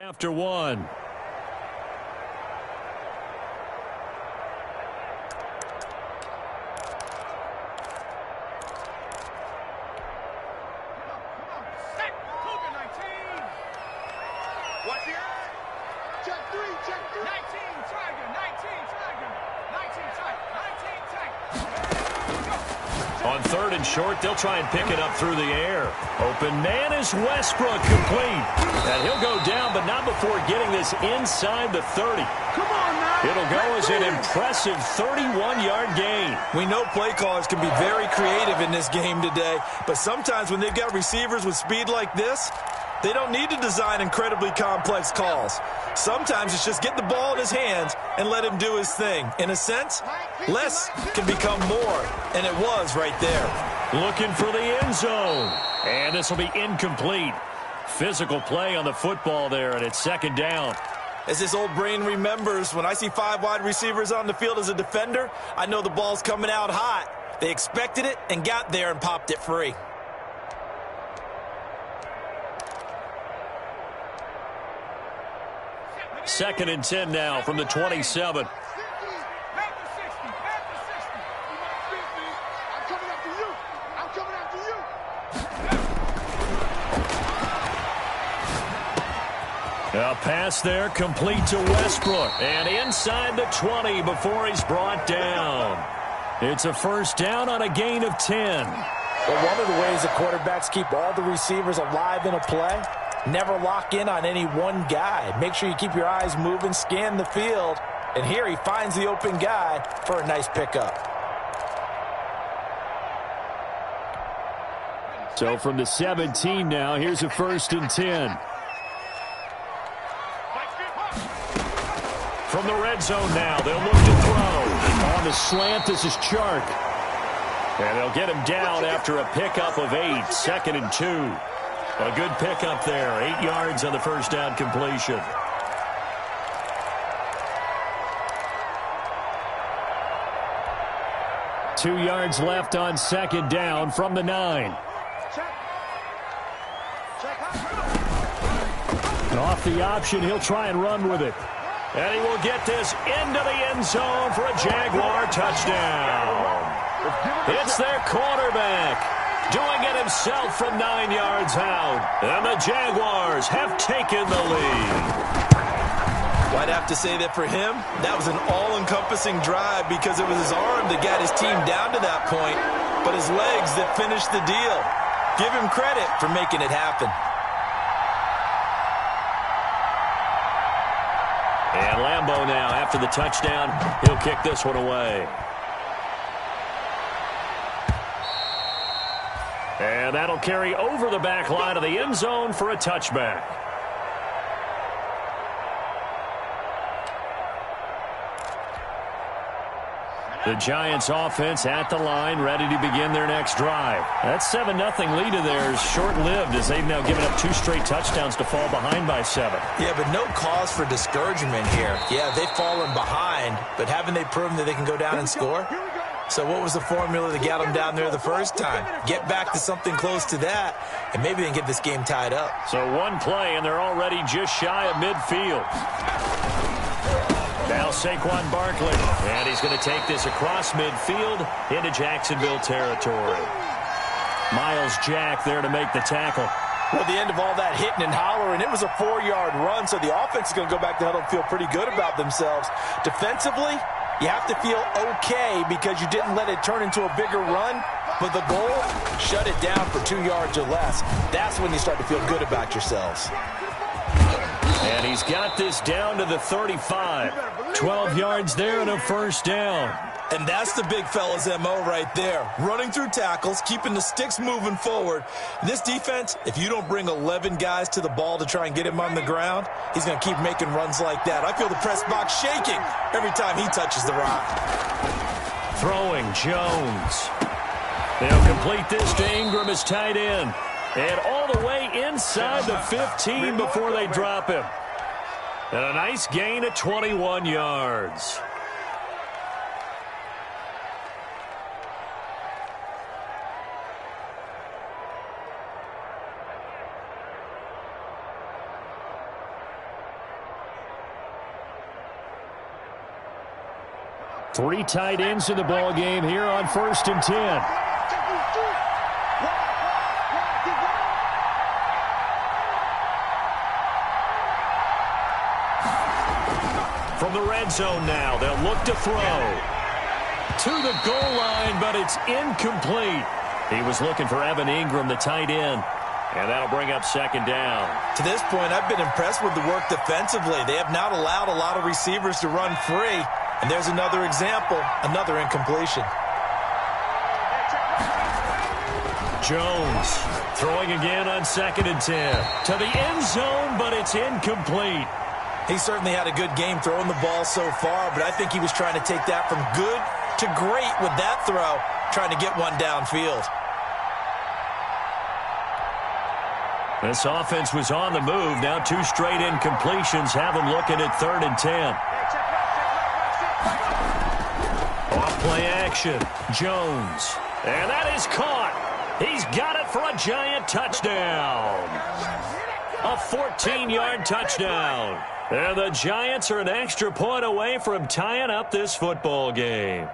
After one. On third and short, they'll try and pick it up through the air. Open man is Westbrook, complete. And he'll go down, but not before getting this inside the 30. Come on, man. It'll go as an impressive 31-yard gain. We know play callers can be very creative in this game today, but sometimes when they've got receivers with speed like this, they don't need to design incredibly complex calls. Sometimes it's just get the ball in his hands and let him do his thing. In a sense, less can become more, and it was right there. Looking for the end zone, and this will be incomplete. Physical play on the football there, and it's second down. As this old brain remembers, when I see 5 wide receivers on the field as a defender, I know the ball's coming out hot. They expected it and got there and popped it free. Second and 10 now from the 27. A pass there, complete to Westbrook. And inside the 20 before he's brought down. It's a first down on a gain of 10. Well, one of the ways that quarterbacks keep all the receivers alive in a play, never lock in on any one guy. Make sure you keep your eyes moving, scan the field. And here he finds the open guy for a nice pickup. So from the 17 now, here's a first and 10. From the red zone now, they'll look to throw. On the slant, this is Chark. And they'll get him down after a pickup of 8. Second and 2. A good pickup there. 8 yards on the first down completion. Two yards left on second down from the 9. And off the option, he'll try and run with it. And he will get this into the end zone for a Jaguar touchdown. It's their quarterback doing it himself from 9 yards out. And the Jaguars have taken the lead. Well, I'd have to say that for him, that was an all-encompassing drive because it was his arm that got his team down to that point, but his legs that finished the deal. Give him credit for making it happen. And Lambeau now, after the touchdown, he'll kick this one away. And that'll carry over the back line of the end zone for a touchback. The Giants offense at the line, ready to begin their next drive. That 7-0 lead of theirs short-lived as they've now given up 2 straight touchdowns to fall behind by 7. Yeah, but no cause for discouragement here. Yeah, they've fallen behind, but haven't they proven that they can go down and score? So what was the formula that got them down there the first time? Get back to something close to that, and maybe they can get this game tied up. So one play, and they're already just shy of midfield. Now Saquon Barkley, and he's going to take this across midfield into Jacksonville territory. Miles Jack there to make the tackle. Well, the end of all that hitting and hollering, it was a 4-yard run, so the offense is going to go back to huddle and feel pretty good about themselves. Defensively, you have to feel okay because you didn't let it turn into a bigger run, but the goal, shut it down for 2 yards or less. That's when you start to feel good about yourselves. And he's got this down to the 35. 12 yards there and a first down. And that's the big fella's MO right there. Running through tackles, keeping the sticks moving forward. This defense, if you don't bring 11 guys to the ball to try and get him on the ground, he's going to keep making runs like that. I feel the press box shaking every time he touches the rock. Throwing Jones. They'll complete this to Ingram as tight end. And all the way inside the 15 before they drop him. And a nice gain of 21 yards. Three tight ends in the ball game here on 1st and 10. From the red zone now, they'll look to throw. To the goal line, but it's incomplete. He was looking for Evan Ingram, the tight end. And that'll bring up 2nd down. To this point, I've been impressed with the work defensively. They have not allowed a lot of receivers to run free. And there's another example, another incompletion. Jones throwing again on 2nd and 10. To the end zone, but it's incomplete. He certainly had a good game throwing the ball so far, but I think he was trying to take that from good to great with that throw, trying to get one downfield. This offense was on the move. Now 2 straight incompletions have them looking at 3rd and 10. Off play action. Jones. And that is caught. He's got it for a giant touchdown. A 14-yard touchdown. And the Giants are an extra point away from tying up this football game.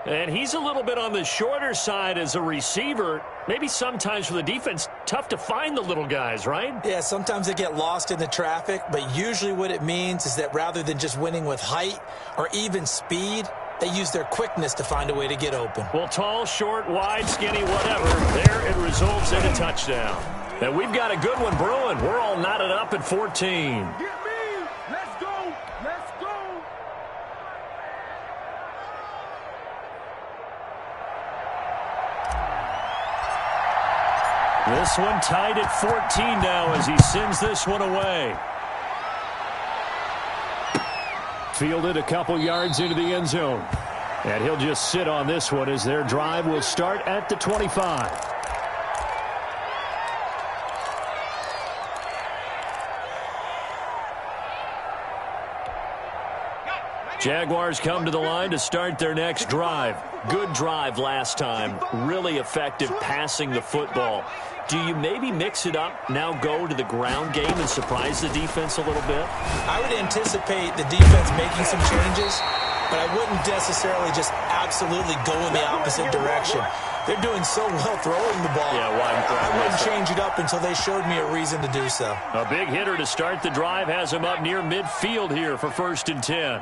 And he's a little bit on the shorter side as a receiver. Maybe sometimes for the defense, tough to find the little guys, right? Yeah, sometimes they get lost in the traffic, but usually what it means is that rather than just winning with height or even speed, they use their quickness to find a way to get open. Well, tall, short, wide, skinny, whatever, there it results in a touchdown. And we've got a good one brewing. We're all knotted up at 14. This one tied at 14 now as he sends this one away. Fielded a couple yards into the end zone. And he'll just sit on this one as their drive will start at the 25. Jaguars come to the line to start their next drive. Good drive last time. Really effective passing the football. Do you maybe mix it up, now go to the ground game and surprise the defense a little bit? I would anticipate the defense making some changes, but I wouldn't necessarily just absolutely go in the opposite direction. They're doing so well throwing the ball. Yeah, I wouldn't change it up until they showed me a reason to do so. A big hitter to start the drive has him up near midfield here for 1st and 10.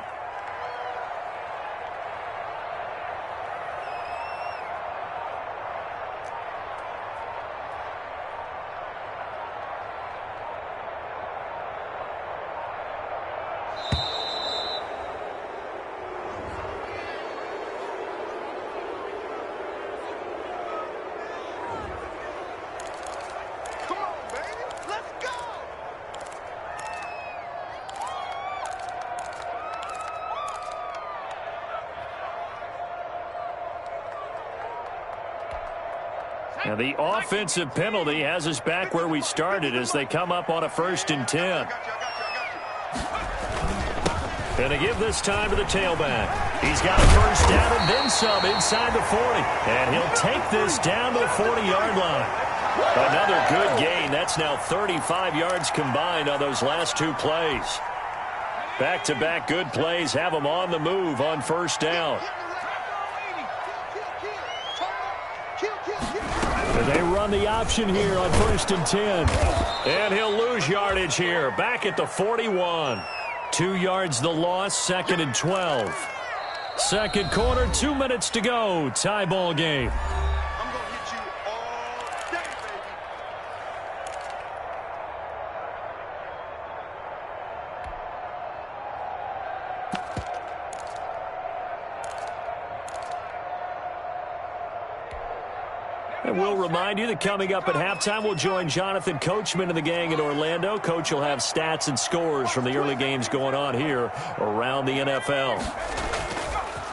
And the offensive penalty has us back where we started as they come up on a 1st and 10. And they give this time to the tailback. He's got a 1st down and then some inside the 40. And he'll take this down to the 40-yard line. Another good gain. That's now 35 yards combined on those last 2 plays. Back-to-back good plays have them on the move on 1st down. They run the option here on 1st and 10. And he'll lose yardage here. Back at the 41. 2 yards the loss, 2nd and 12. Second quarter, 2 minutes to go. Tie ball game. And we'll remind you that coming up at halftime, we'll join Jonathan Coachman and the gang in Orlando. Coach will have stats and scores from the early games going on here around the NFL.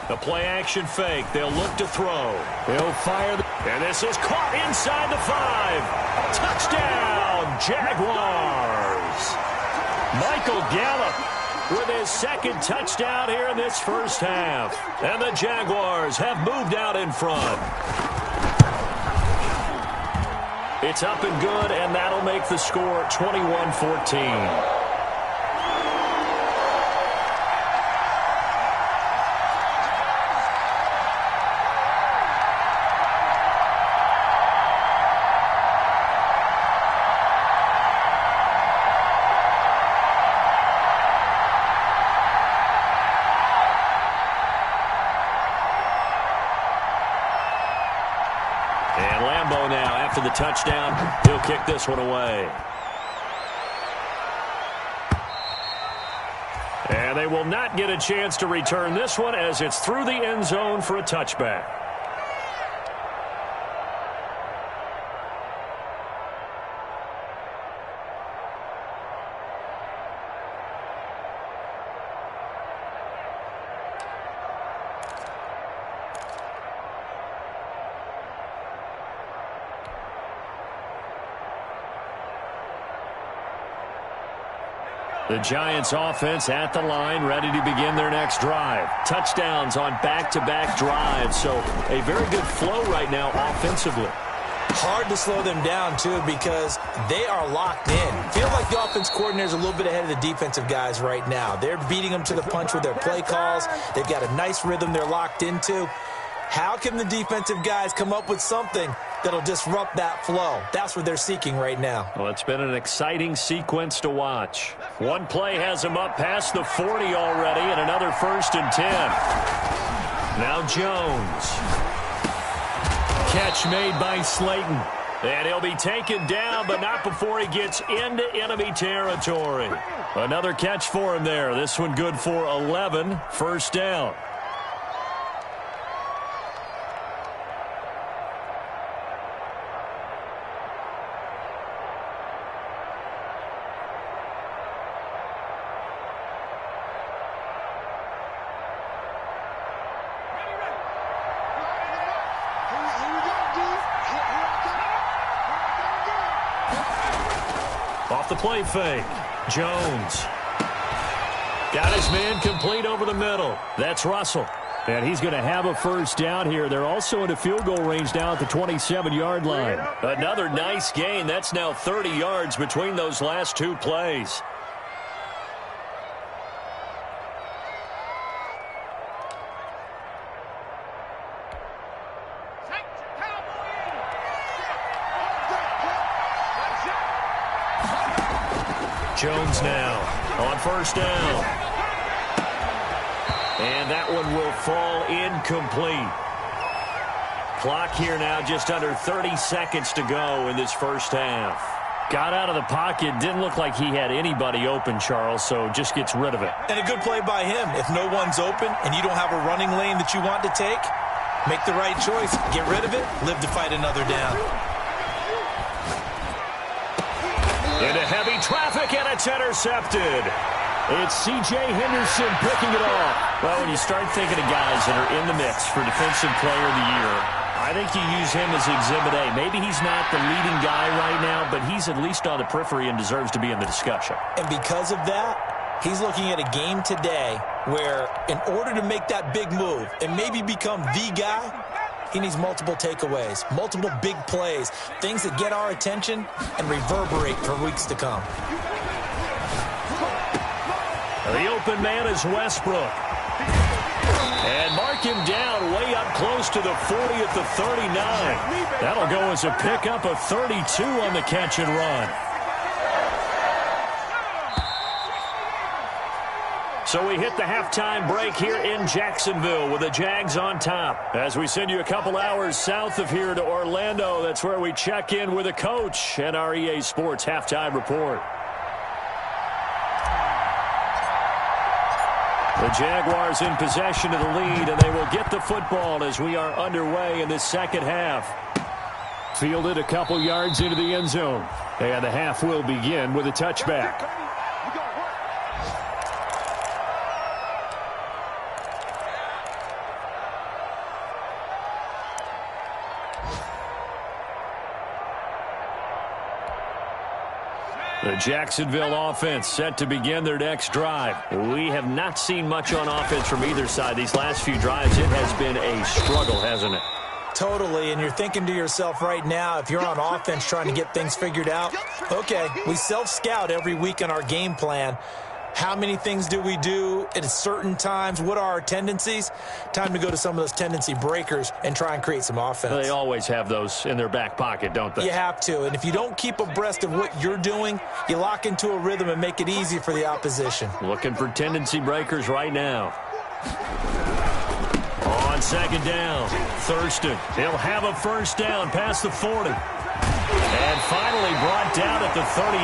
The play-action fake. They'll look to throw. They'll fire. And this is caught inside the 5. Touchdown, Jaguars. Michael Gallup with his 2nd touchdown here in this first half. And the Jaguars have moved out in front. It's up and good, and that'll make the score 21-14. combo now after the touchdown. He'll kick this one away. And they will not get a chance to return this one as it's through the end zone for a touchback. The Giants offense at the line, ready to begin their next drive. Touchdowns on back-to-back drives, so a very good flow right now offensively. Hard to slow them down, too, because they are locked in. Feels like the offense coordinator is a little bit ahead of the defensive guys right now. They're beating them to the punch with their play calls. They've got a nice rhythm they're locked into. How can the defensive guys come up with something that'll disrupt that flow? That's what they're seeking right now. Well, it's been an exciting sequence to watch. One play has him up past the 40 already, and another 1st and 10. Now Jones. Catch made by Slayton. And he'll be taken down, but not before he gets into enemy territory. Another catch for him there. This one good for 11. 1st down. Off the play fake. Jones. Got his man complete over the middle. That's Russell. And he's going to have a 1st down here. They're also in a field goal range now at the 27-yard line. Another nice gain. That's now 30 yards between those last 2 plays. Jones now on 1st down. And that one will fall incomplete. Clock here now just under 30 seconds to go in this 1st half. Got out of the pocket. Didn't look like he had anybody open, Charles, so just gets rid of it. And a good play by him. If no one's open and you don't have a running lane that you want to take, make the right choice. Get rid of it. Live to fight another down. Into heavy traffic, and it's intercepted. It's C.J. Henderson picking it off. Well, when you start thinking of guys that are in the mix for Defensive Player of the Year, I think you use him as Exhibit A. Maybe he's not the leading guy right now, but he's at least on the periphery and deserves to be in the discussion. And because of that, he's looking at a game today where in order to make that big move and maybe become the guy, he needs multiple takeaways, multiple big plays, things that get our attention and reverberate for weeks to come. The open man is Westbrook. And mark him down way up close to the 40 at the 39. That'll go as a pickup of 32 on the catch and run. So we hit the halftime break here in Jacksonville with the Jags on top. As we send you a couple hours south of here to Orlando, that's where we check in with a coach and our EA Sports halftime report. The Jaguars in possession of the lead, and they will get the football as we are underway in this 2nd half. Fielded a couple yards into the end zone. And the half will begin with a touchback. The Jacksonville offense set to begin their next drive. We have not seen much on offense from either side. These last few drives, it has been a struggle, hasn't it? Totally, and you're thinking to yourself right now, if you're on offense trying to get things figured out, okay, we self-scout every week on our game plan. How many things do we do at certain times? What are our tendencies? Time to go to some of those tendency breakers and try and create some offense. They always have those in their back pocket, don't they? You have to, and if you don't keep abreast of what you're doing, you lock into a rhythm and make it easy for the opposition. Looking for tendency breakers right now. On On second down, Thurston. He'll have a first down past the 40. And finally brought down at the 38.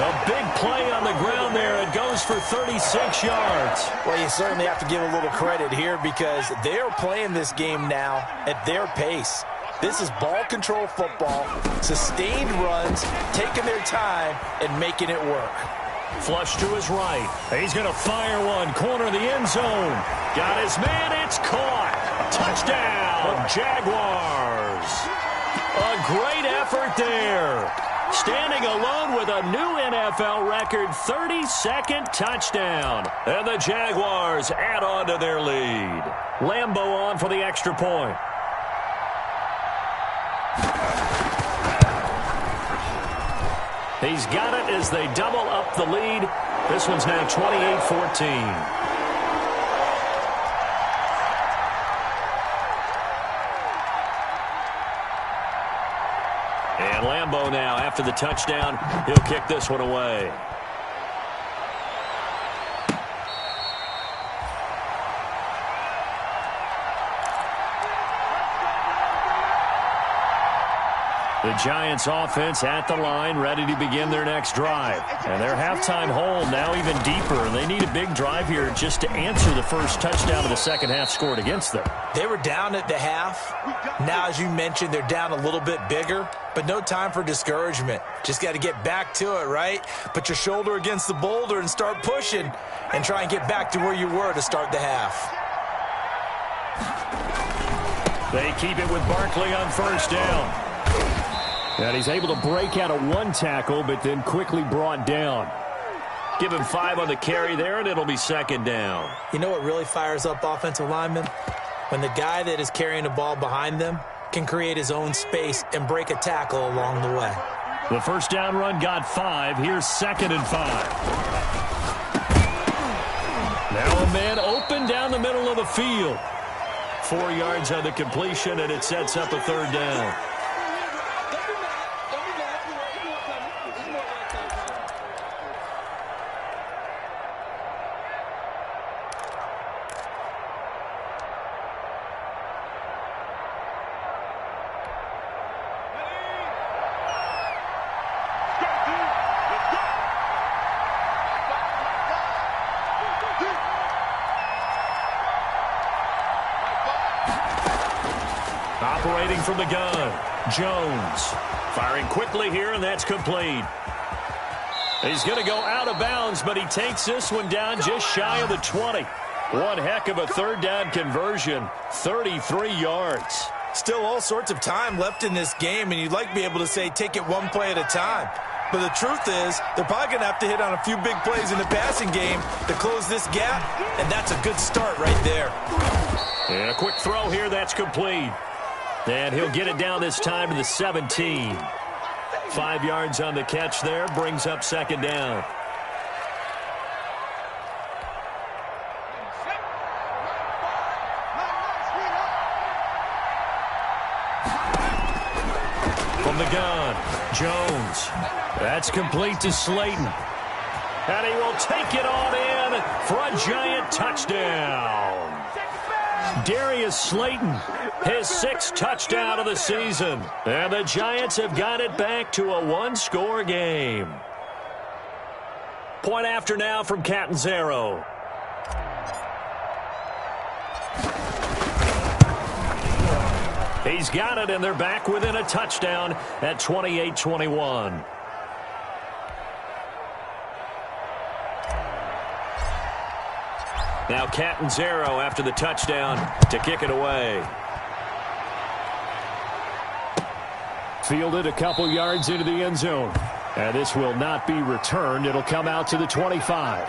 A big play on the ground there. It goes for 36 yards. Well, you certainly have to give a little credit here because they are playing this game now at their pace. This is ball control football, sustained runs, taking their time and making it work. Flush to his right. He's going to fire one. Corner of the end zone. Got his man. It's caught. Touchdown, Jaguars. A great effort there. Standing alone with a new NFL record 32nd touchdown. And the Jaguars add on to their lead. Lambeau on for the extra point. He's got it as they double up the lead. This one's now 28-14. And Lambeau now, after the touchdown, he'll kick this one away. The Giants offense at the line, ready to begin their next drive. And their halftime hole now even deeper. And they need a big drive here just to answer the first touchdown of the second half scored against them. They were down at the half. Now, as you mentioned, they're down a little bit bigger. But no time for discouragement. Just got to get back to it, right? Put your shoulder against the boulder and start pushing. And try and get back to where you were to start the half. They keep it with Barkley on first down. And he's able to break out of one tackle, but then quickly brought down. Give him 5 on the carry there, and it'll be second down. You know what really fires up offensive linemen? When the guy that is carrying the ball behind them can create his own space and break a tackle along the way. The first down run got 5. Here's second and 5. Now a man open down the middle of the field. 4 yards on the completion, and it sets up a third down. Operating from the gun, Jones. Firing quickly here, and that's complete. He's going to go out of bounds, but he takes this one down just shy of the 20. One heck of a third down conversion, 33 yards. Still all sorts of time left in this game, and you'd like to be able to say take it one play at a time. But the truth is, they're probably going to have to hit on a few big plays in the passing game to close this gap, and that's a good start right there. And a quick throw here, that's complete. And he'll get it down this time to the 17. 5 yards on the catch there, brings up second down. From the gun, Jones. That's complete to Slayton. And he will take it on in for a giant touchdown. Darius Slayton, his 6th touchdown of the season. And the Giants have got it back to a one-score game. Point after now from Catanzaro. He's got it, and they're back within a touchdown at 28-21. Now Catanzaro after the touchdown to kick it away. Fielded a couple yards into the end zone. And this will not be returned. It'll come out to the 25.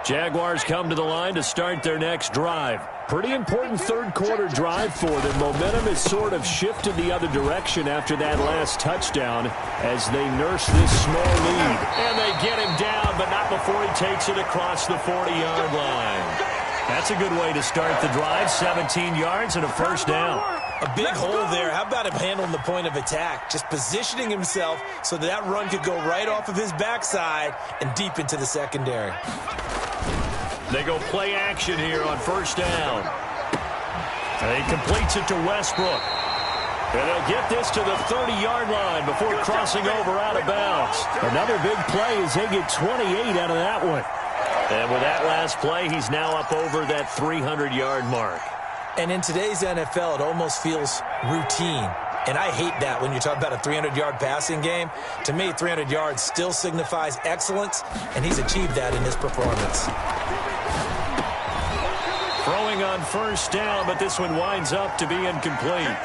Jaguars come to the line to start their next drive. Pretty important third quarter drive for them. Momentum has sort of shifted the other direction after that last touchdown as they nurse this small lead. And they get him down, but not before he takes it across the 40-yard line. That's a good way to start the drive. 17 yards and a first down. A big hole there. How about him handling the point of attack? Just positioning himself so that run could go right off of his backside and deep into the secondary. They go play action here on first down. And he completes it to Westbrook. And they'll get this to the 30-yard line before crossing over out of bounds. Another big play as they get 28 out of that one. And with that last play, he's now up over that 300-yard mark. And in today's NFL, it almost feels routine. And I hate that when you talk about a 300-yard passing game. To me, 300 yards still signifies excellence, and he's achieved that in his performance. Throwing on first down, but this one winds up to be incomplete.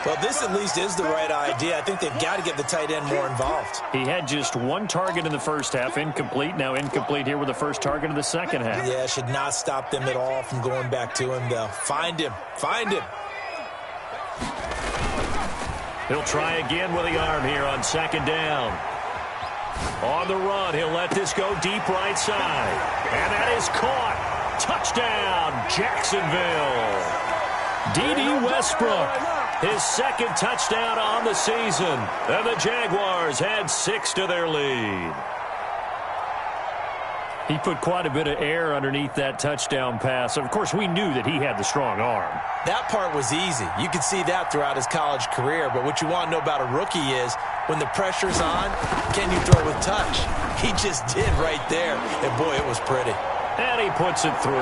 Well, this at least is the right idea. I think they've got to get the tight end more involved. He had just one target in the first half, incomplete. Now incomplete here with the first target of the second half. Yeah, should not stop them at all from going back to him, though. Find him. Find him. He'll try again with the arm here on second down. On the run, he'll let this go deep right side. And that is caught. Touchdown, Jacksonville. D.D. Westbrook, his second touchdown on the season. And the Jaguars had 6 to their lead. He put quite a bit of air underneath that touchdown pass. Of course, we knew that he had the strong arm. That part was easy. You could see that throughout his college career. But what you want to know about a rookie is when the pressure's on, can you throw with touch? He just did right there. And, boy, it was pretty. And he puts it through.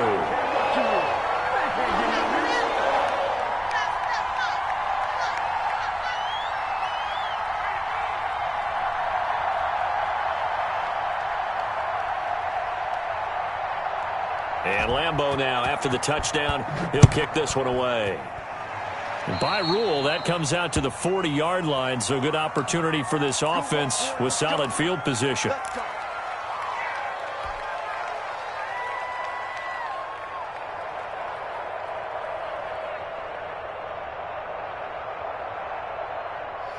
And Lambeau now, after the touchdown, he'll kick this one away. And by rule, that comes out to the 40-yard line, so good opportunity for this offense with solid field position.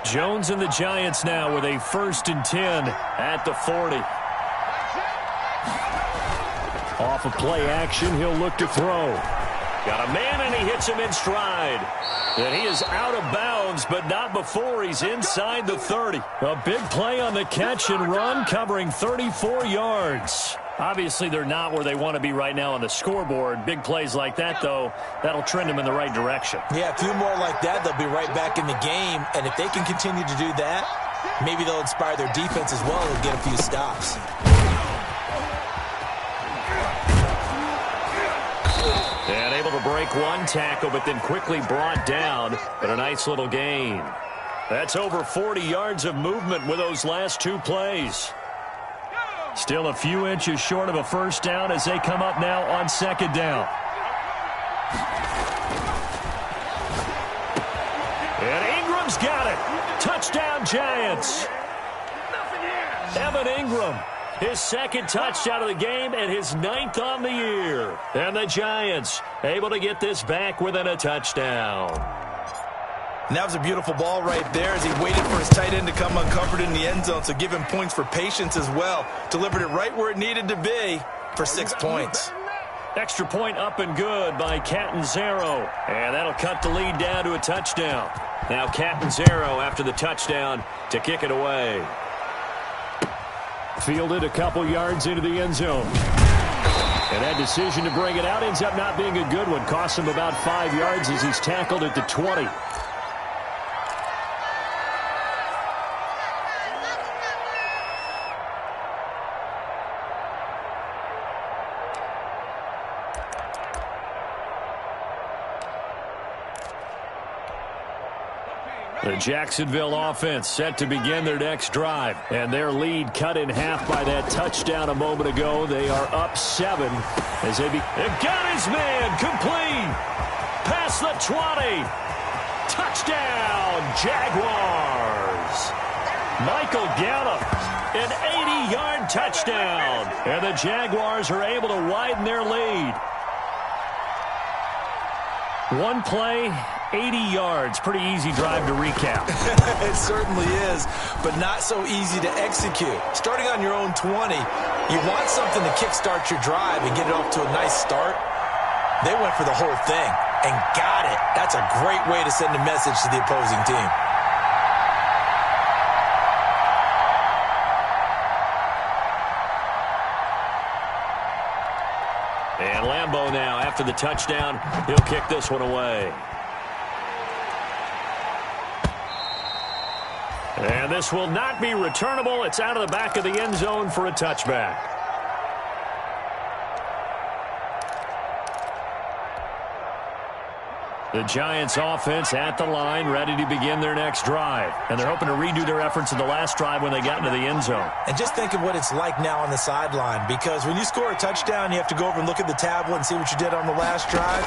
Jones and the Giants now with a 1st and 10 at the 40. Off of play action, he'll look to throw. Got a man, and he hits him in stride. And he is out of bounds, but not before he's inside the 30. A big play on the catch and run, covering 34 yards. Obviously, they're not where they want to be right now on the scoreboard. Big plays like that, though, that'll trend them in the right direction. Yeah, a few more like that, they'll be right back in the game. And if they can continue to do that, maybe they'll inspire their defense as well and get a few stops. And able to break one tackle, but then quickly brought down. But a nice little gain. That's over 40 yards of movement with those last 2 plays. Still a few inches short of a first down as they come up now on second down. And Ingram's got it. Touchdown, Giants. Evan Ingram, his second touchdown of the game and his 9th on the year. And the Giants able to get this back within a touchdown. And that was a beautiful ball right there as he waited for his tight end to come uncovered in the end zone, so give him points for patience as well. Delivered it right where it needed to be for 6 points. Extra point up and good by Catanzaro. And that'll cut the lead down to a touchdown. Now Catanzaro after the touchdown to kick it away. Fielded a couple yards into the end zone. And that decision to bring it out ends up not being a good one. Costs him about 5 yards as he's tackled at the 20. The Jacksonville offense set to begin their next drive. And their lead cut in half by that touchdown a moment ago. They are up 7 as they got his man complete. Past the 20. Touchdown, Jaguars. Michael Gallup, an 80-yard touchdown. And the Jaguars are able to widen their lead. One play, 80 yards. Pretty easy drive to recap. It certainly is, but not so easy to execute. Starting on your own 20, you want something to kickstart your drive and get it off to a nice start. They went for the whole thing, and got it. That's a great way to send a message to the opposing team. And Lambeau now, after the touchdown, he'll kick this one away. And this will not be returnable. It's out of the back of the end zone for a touchback. The Giants offense at the line, ready to begin their next drive. And they're hoping to redo their efforts in the last drive when they got into the end zone. And just think of what it's like now on the sideline, because when you score a touchdown, you have to go over and look at the tablet and see what you did on the last drive.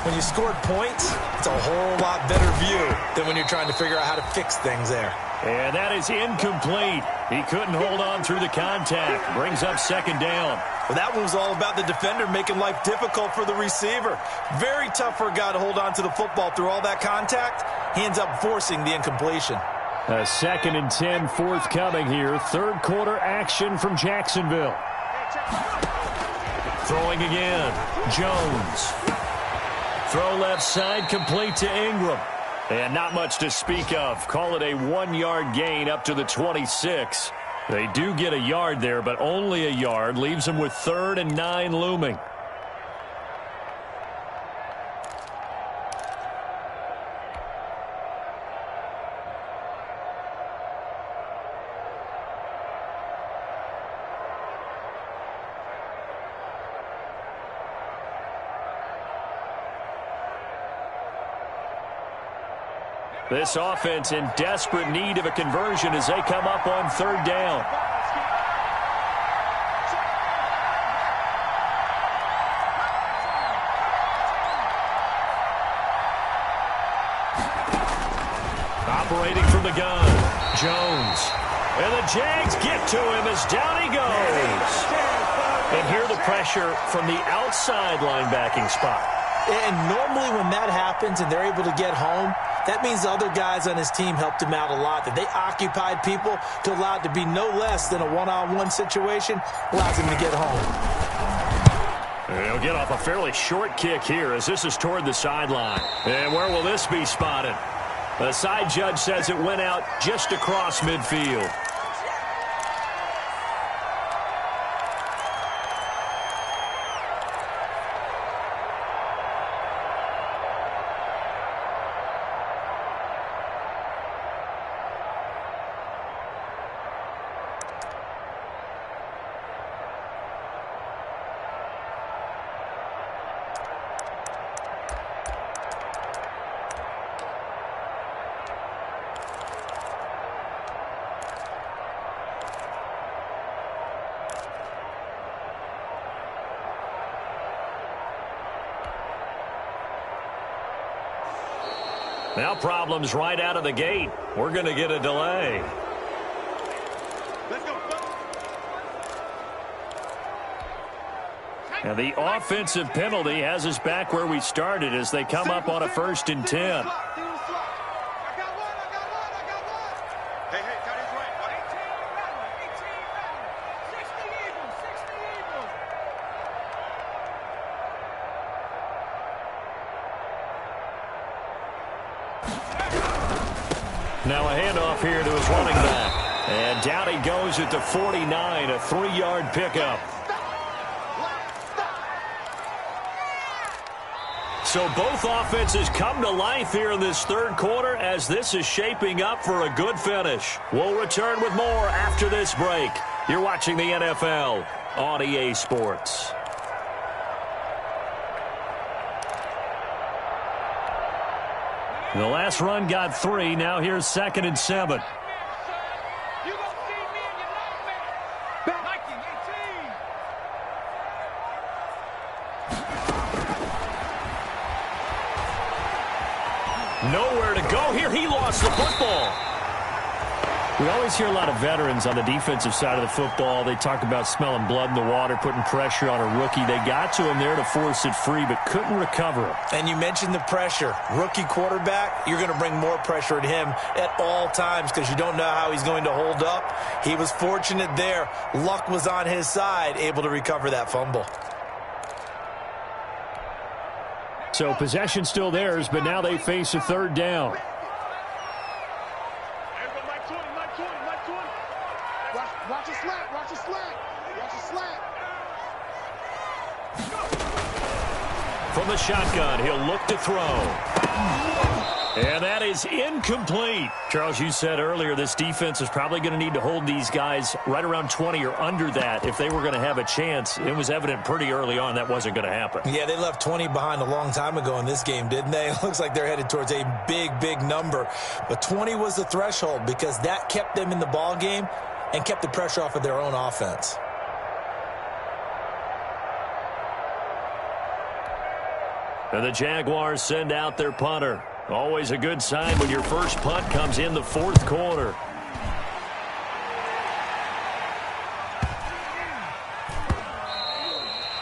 When you scored points, it's a whole lot better view than when you're trying to figure out how to fix things there. And that is incomplete. He couldn't hold on through the contact. Brings up second down. Well, that one was all about the defender making life difficult for the receiver. Very tough for a guy to hold on to the football through all that contact. He ends up forcing the incompletion. A 2nd and 10 forthcoming here. Third quarter action from Jacksonville. Throwing again. Jones. Throw left side, complete to Ingram. And not much to speak of. Call it a 1-yard gain up to the 26. They do get a yard there, but only a yard. Leaves them with 3rd and 9 looming. This offense in desperate need of a conversion as they come up on 3rd down. Operating from the gun, Jones. And the Jags get to him as down he goes. And here the pressure from the outside linebacking spot. And normally when that happens and they're able to get home, that means the other guys on his team helped him out a lot. That they occupied people to allow it to be no less than a one-on-one situation, allows him to get home. He'll get off a fairly short kick here as this is toward the sideline. And where will this be spotted? The side judge says it went out just across midfield. Now problems right out of the gate. We're going to get a delay. Let's go. And the offensive penalty has us back where we started as they come up on a 1st and 10. Now a handoff here to his running back. And down he goes at the 49, a 3-yard pickup. So both offenses come to life here in this 3rd quarter as this is shaping up for a good finish. We'll return with more after this break. You're watching the NFL on EA Sports. The last run got 3. Now here's 2nd and 7. Nowhere to go here. He lost the football. We always hear a lot of veterans on the defensive side of the football. They talk about smelling blood in the water, putting pressure on a rookie. They got to him there to force it free, but couldn't recover it. And you mentioned the pressure. Rookie quarterback, you're going to bring more pressure at him at all times because you don't know how he's going to hold up. He was fortunate there. Luck was on his side, able to recover that fumble. So possession still theirs, but now they face a third down. Watch a slant. Watch a slant. Watch a slant. From the shotgun, he'll look to throw. And that is incomplete. Charles, you said earlier this defense is probably going to need to hold these guys right around 20 or under that if they were going to have a chance. It was evident pretty early on that wasn't going to happen. Yeah, they left 20 behind a long time ago in this game, didn't they? It looks like they're headed towards a big, big number. But 20 was the threshold because that kept them in the ball game and kept the pressure off of their own offense. And the Jaguars send out their punter. Always a good sign when your first punt comes in the fourth quarter.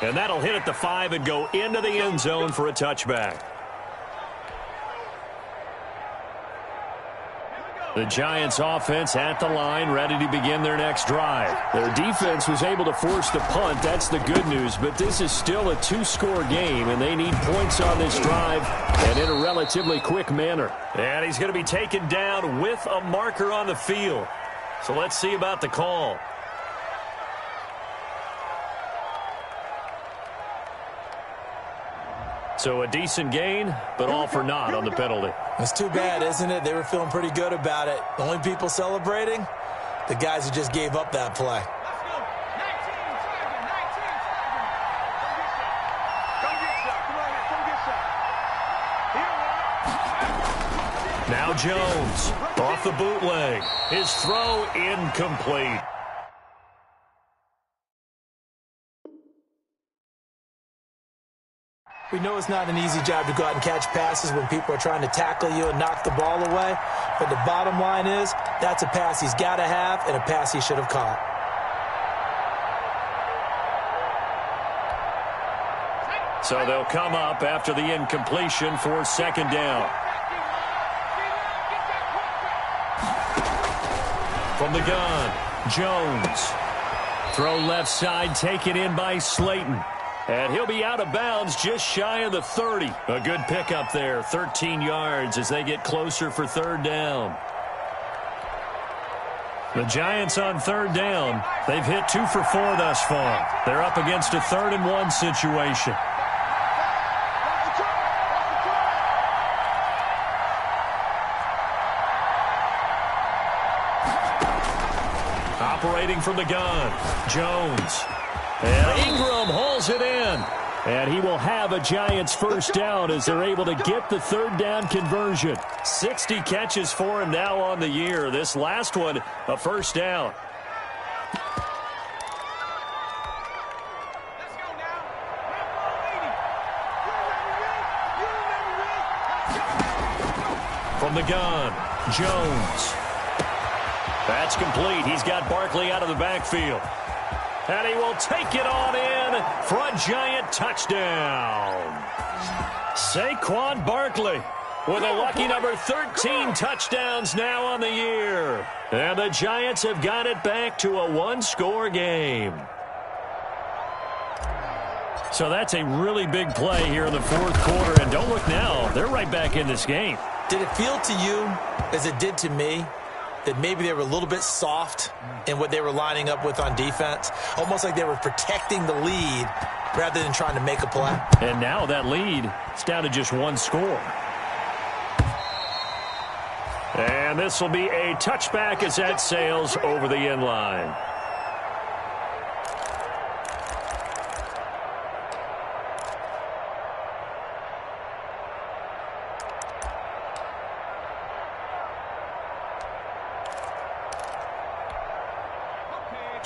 And that'll hit at the 5 and go into the end zone for a touchback. The Giants offense at the line, ready to begin their next drive. Their defense was able to force the punt. That's the good news, but this is still a two-score game, and they need points on this drive and in a relatively quick manner. And he's going to be taken down with a marker on the field. So let's see about the call. So a decent gain, but all for naught on the penalty. It's too bad, isn't it? They were feeling pretty good about it. The only people celebrating, the guys who just gave up that play. Now Jones off the bootleg. His throw incomplete. We know it's not an easy job to go out and catch passes when people are trying to tackle you and knock the ball away. But the bottom line is, that's a pass he's got to have and a pass he should have caught. So they'll come up after the incompletion for second down. From the gun, Jones. Throw left side, taken in by Slayton. And he'll be out of bounds just shy of the 30. A good pickup there, 13 yards as they get closer for third down. The Giants on third down. They've hit 2 for 4 thus far. They're up against a 3rd and 1 situation. Operating from the gun, Jones. And Ingram hauls it in. And he will have a Giants first down as they're able to get the third down conversion. 60 catches for him now on the year. This last one, a first down. From the gun, Jones. That's complete. He's got Barkley out of the backfield. And he will take it on in for a Giant touchdown. Saquon Barkley with a lucky number 13 touchdowns now on the year. And the Giants have got it back to a one-score game. So that's a really big play here in the fourth quarter. And don't look now, they're right back in this game. Did it feel to you, as it did to me, that maybe they were a little bit soft in what they were lining up with on defense? Almost like they were protecting the lead rather than trying to make a play. And now that lead is down to just one score. And this will be a touchback as that sails over the end line.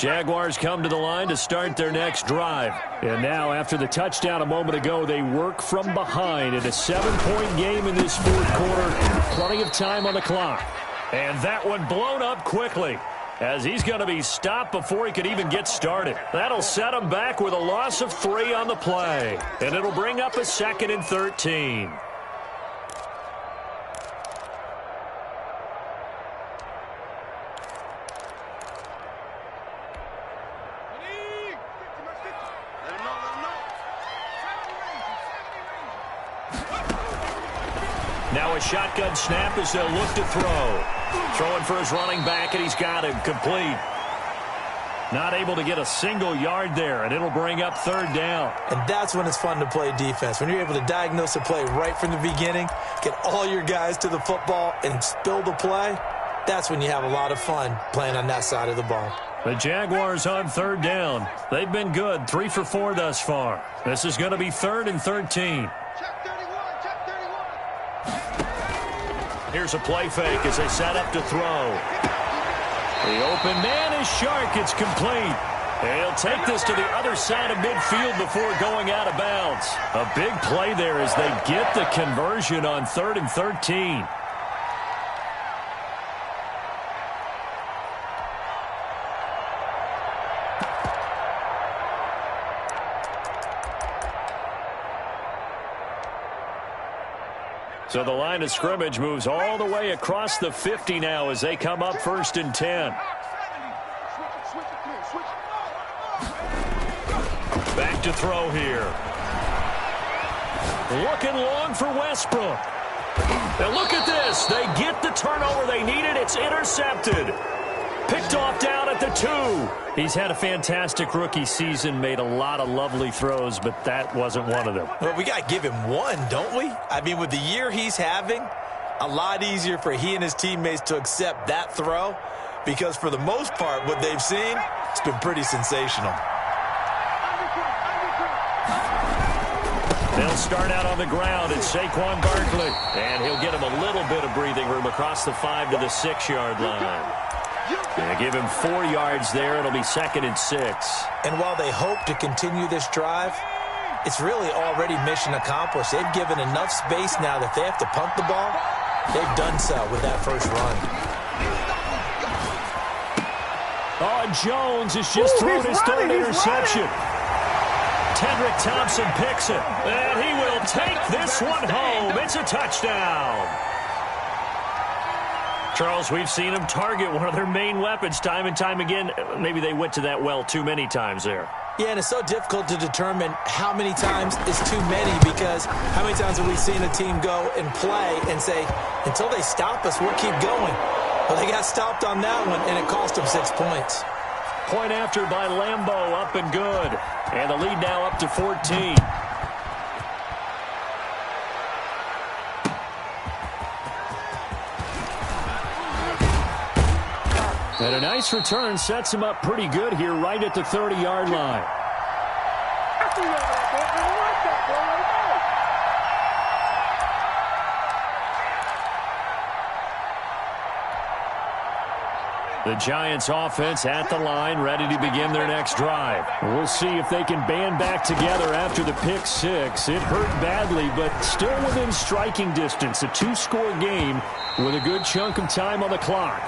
Jaguars come to the line to start their next drive. And now, after the touchdown a moment ago, they work from behind in a 7-point game in this fourth quarter. Plenty of time on the clock. And that one blown up quickly as he's going to be stopped before he could even get started. That'll set him back with a loss of 3 on the play. And it'll bring up a 2nd and 13. Now a shotgun snap as they'll look to throw. Throwing for his running back, and he's got him complete. Not able to get a single yard there, and it'll bring up third down. And that's when it's fun to play defense. When you're able to diagnose a play right from the beginning, get all your guys to the football, and spill the play, that's when you have a lot of fun playing on that side of the ball. The Jaguars on third down. They've been good, 3 for 4 thus far. This is going to be 3rd and 13. Here's a play fake as they set up to throw. The open man is Shark. It's complete. And he'll take this to the other side of midfield before going out of bounds. A big play there as they get the conversion on 3rd and 13. So the line of scrimmage moves all the way across the 50 now as they come up 1st and 10. Back to throw here. Looking long for Westbrook. And look at this. They get the turnover they needed. It's intercepted. Picked off down at the 2. He's had a fantastic rookie season, made a lot of lovely throws, but that wasn't one of them. Well, we got to give him one, don't we? I mean, with the year he's having, a lot easier for he and his teammates to accept that throw because for the most part, what they've seen, it's been pretty sensational. They'll start out on the ground, and Saquon Barkley. And he'll get him a little bit of breathing room across the 5 to the 6-yard line. And give him 4 yards there. It'll be 2nd and 6. And while they hope to continue this drive, it's really already mission accomplished. They've given enough space now that they have to punt the ball. They've done so with that first run. Oh, and Jones has just thrown his 3rd interception. Tedrick Thompson picks it, and he will take this one home. It's a touchdown. Charles, we've seen them target one of their main weapons time and time again. Maybe they went to that well too many times there. Yeah, and it's so difficult to determine how many times is too many because how many times have we seen a team go and play and say, until they stop us, we'll keep going. Well, they got stopped on that one, and it cost them 6 points. Point after by Lambeau, up and good. And the lead now up to 14. And a nice return sets him up pretty good here right at the 30-yard line. The Giants offense at the line, ready to begin their next drive. We'll see if they can band back together after the pick 6. It hurt badly, but still within striking distance. A 2-score game with a good chunk of time on the clock.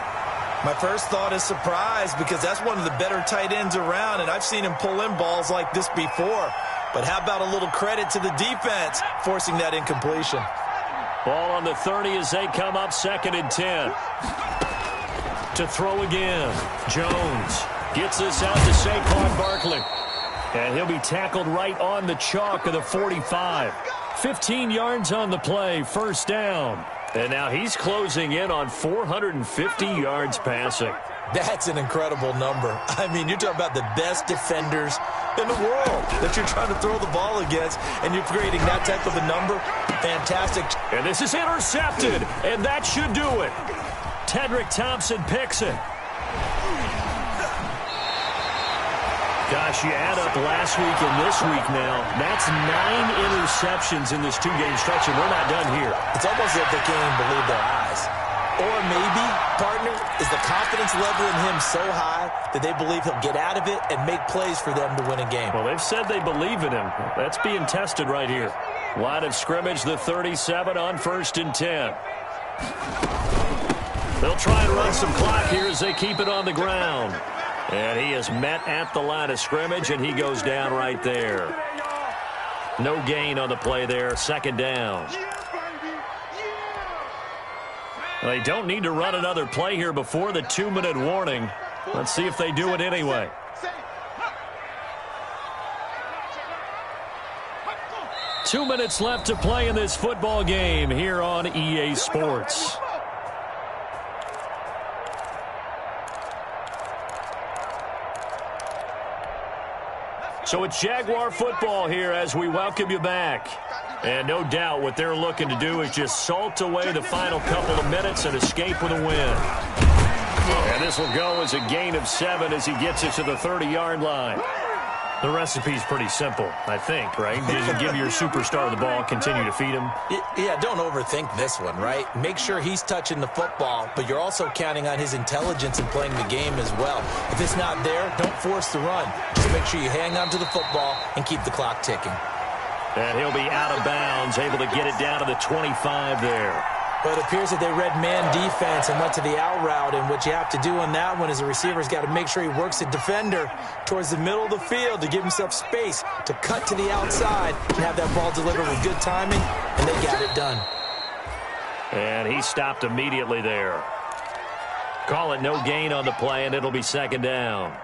My first thought is surprise because that's one of the better tight ends around, and I've seen him pull in balls like this before. But how about a little credit to the defense forcing that incompletion? Ball on the 30 as they come up 2nd and 10. To throw again. Jones gets this out to Saquon Barkley. And he'll be tackled right on the chalk of the 45. 15 yards on the play, 1st down. And now he's closing in on 450 yards passing. That's an incredible number. I mean, you're talking about the best defenders in the world that you're trying to throw the ball against, and you're creating that type of a number. Fantastic. And this is intercepted, and that should do it. Tedrick Thompson picks it. Gosh, you add up last week and this week now, that's 9 interceptions in this 2-game stretch, and we're not done here. It's almost as if they can't even believe their eyes. Or maybe, partner, is the confidence level in him so high that they believe he'll get out of it and make plays for them to win a game. Well, they've said they believe in him. That's being tested right here. Line of scrimmage, the 37 on 1st and 10. They'll try and run some clock here as they keep it on the ground. And he is met at the line of scrimmage, and he goes down right there. No gain on the play there, 2nd down. They don't need to run another play here before the 2-minute warning. Let's see if they do it anyway. 2 minutes left to play in this football game here on EA Sports. So it's Jaguar football here as we welcome you back. And no doubt what they're looking to do is just salt away the final couple of minutes and escape with a win. And this will go as a gain of 7 as he gets it to the 30-yard line. The recipe's pretty simple, I think, right? Just give your superstar the ball, continue to feed him. Yeah, don't overthink this one, right? Make sure he's touching the football, but you're also counting on his intelligence in playing the game as well. If it's not there, don't force the run. Just make sure you hang on to the football and keep the clock ticking. And he'll be out of bounds, able to get it down to the 25 there. But it appears that they read man defense and went to the out route, and what you have to do on that one is the receiver's got to make sure he works the defender towards the middle of the field to give himself space to cut to the outside and have that ball delivered with good timing, and they got it done. And he stopped immediately there. Call it no gain on the play, and it'll be second down.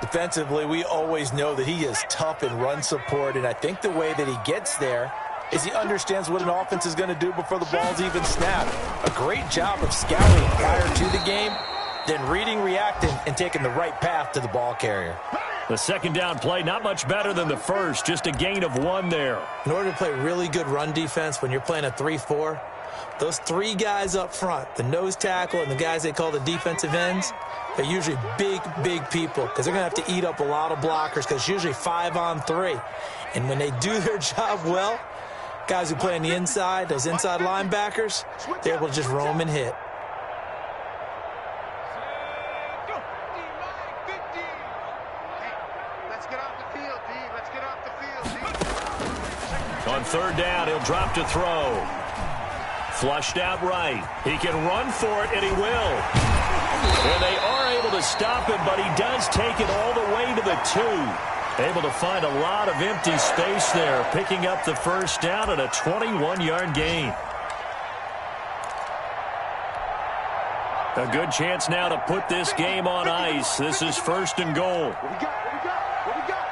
Defensively, we always know that he is tough in run support, and I think the way that he gets there is he understands what an offense is going to do before the ball's even snapped. A great job of scouting prior to the game, then reading, reacting, and taking the right path to the ball carrier. The second down play, not much better than the first, just a gain of 1 there. In order to play really good run defense when you're playing a 3-4, those 3 guys up front, the nose tackle and the guys they call the defensive ends, they're usually big, big people because they're going to have to eat up a lot of blockers because it's usually 5-on-3. And when they do their job well, guys who play on the inside, those inside linebackers, they're able to just roam and hit. Let's get off the field, D. Let's get off the field, D. On third down, he'll drop to throw. Flushed out right. He can run for it, and he will. And they are able to stop him, but he does take it all the way to the 2. Able to find a lot of empty space there, picking up the first down at a 21-yard gain. A good chance now to put this game on ice. This is first and goal. What we got? What we got? What we got?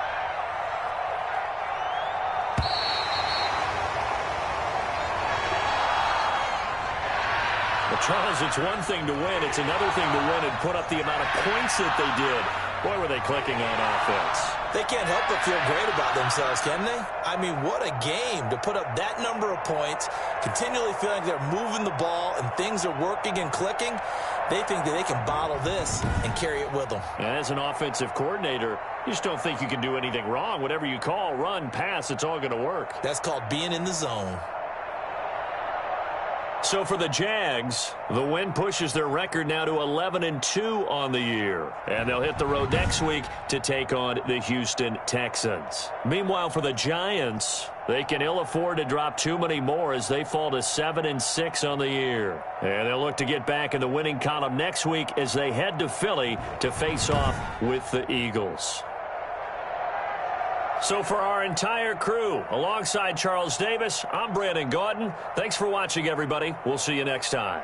Well, Charles, it's one thing to win. It's another thing to win and put up the amount of points that they did. Boy, were they clicking on offense. They can't help but feel great about themselves, can they? I mean, what a game to put up that number of points, continually feeling like they're moving the ball and things are working and clicking. They think that they can bottle this and carry it with them. As an offensive coordinator, you just don't think you can do anything wrong. Whatever you call, run, pass, it's all going to work. That's called being in the zone. So for the Jags, the win pushes their record now to 11-2 on the year. And they'll hit the road next week to take on the Houston Texans. Meanwhile, for the Giants, they can ill afford to drop too many more as they fall to 7-6 on the year. And they'll look to get back in the winning column next week as they head to Philly to face off with the Eagles. So for our entire crew, alongside Charles Davis, I'm Brandon Gaudin. Thanks for watching, everybody. We'll see you next time.